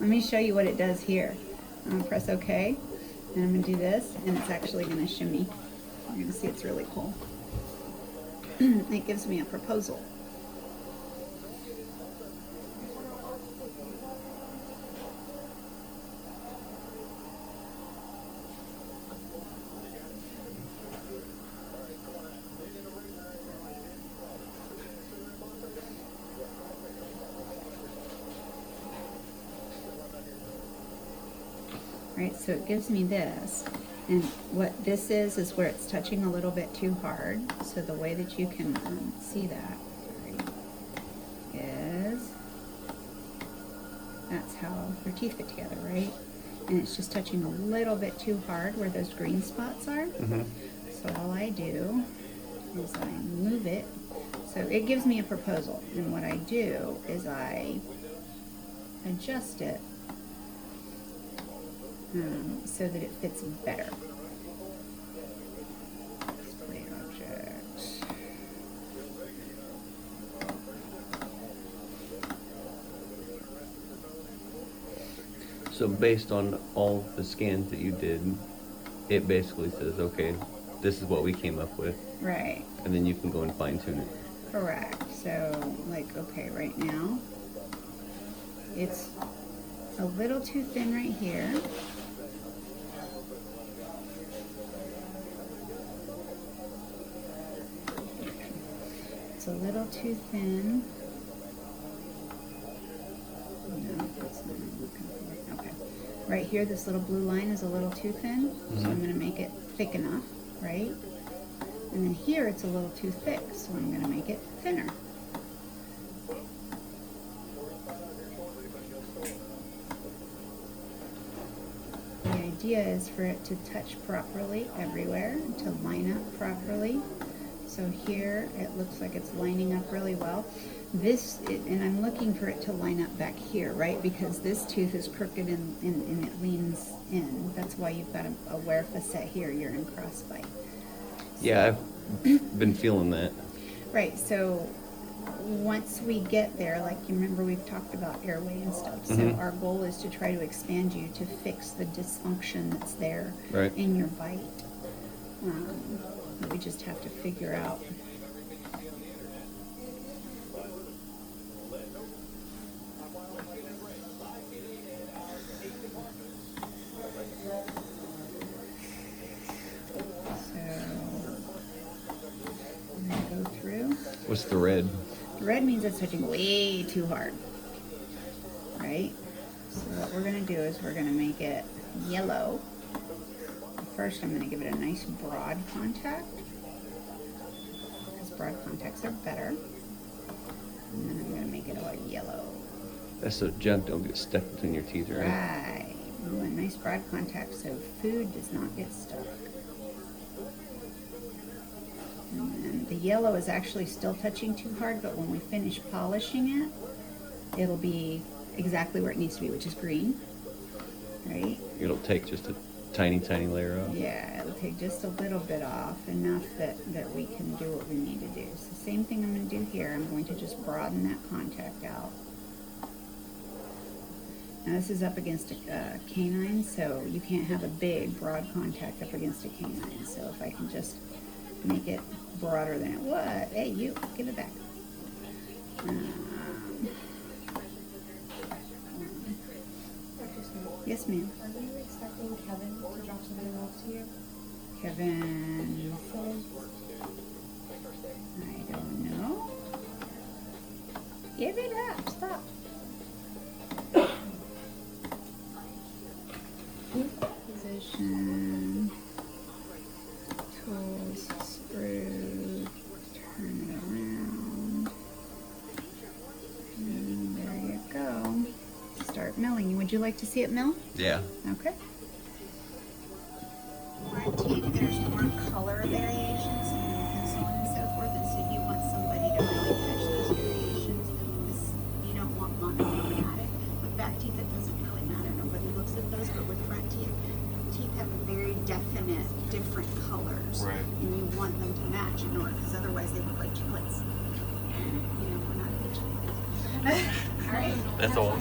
Let me show you what it does here. I'm gonna press OK, and I'm gonna do this, and it's actually gonna shimmy. You're gonna see it's really cool. It gives me a proposal. Right, so it gives me this, and what this is where it's touching a little bit too hard. So the way that you can see that is, that's how your teeth fit together, right? And it's just touching a little bit too hard where those green spots are. So all I do is I move it. So it gives me a proposal, and what I do is I adjust it so that it fits better. Display object. So based on all the scans that you did, it basically says, okay, this is what we came up with. Right. And then you can go and fine tune it. Correct. So, like, okay, right now, it's a little too thin right here. It's a little too thin. No, that's not what I'm looking for. Okay. Right here, this little blue line is a little too thin, so I'm going to make it thick enough, right? And then here, it's a little too thick, so I'm going to make it thinner. The idea is for it to touch properly everywhere, to line up properly. So here, it looks like it's lining up really well. And I'm looking for it to line up back here, right? Because this tooth is crooked and it leans in. That's why you've got a wear facet here. You're in crossbite. Yeah, I've been feeling that. Right, so once we get there, like you remember we've talked about airway and stuff, so our goal is to try to expand you to fix the dysfunction that's there in your bite. We just have to figure out What's the red? The red means it's touching way too hard, right? So what we're going to do is we're going to make it yellow. First, I'm going to give it a nice broad contact, because broad contacts are better. And then I'm going to make it all yellow. That's so junk don't get stuck between your teeth, right? Right. We want nice broad contact so food does not get stuck. And then the yellow is actually still touching too hard, but when we finish polishing it, it'll be exactly where it needs to be, which is green, right? It'll take just a tiny, tiny layer off. Yeah, it'll take just a little bit off, enough that we can do what we need to do. So same thing I'm going to do here. I'm going to just broaden that contact out. Now this is up against a canine, so you can't have a big, broad contact up against a canine. So if I can just make it broader than it was. Hey, you, give it back. Yes, ma'am. Are you expecting Kevin to drop something off to you? Kevin, I don't know. Give it up. Stop. Position. Tools, screw, turn it around. And there you go. Start milling. Would you like to see it mill? Yeah. Okay. There's more color variations and so on and so forth, and so you want somebody to really catch those variations. You don't want monochromatic. With back teeth, it doesn't really matter. Nobody looks at those, but with front teeth have very definite, different colors, right? And you want them to match in order, because otherwise they look like chitlets. And, you know, we're not a chitlets. All right. That's all.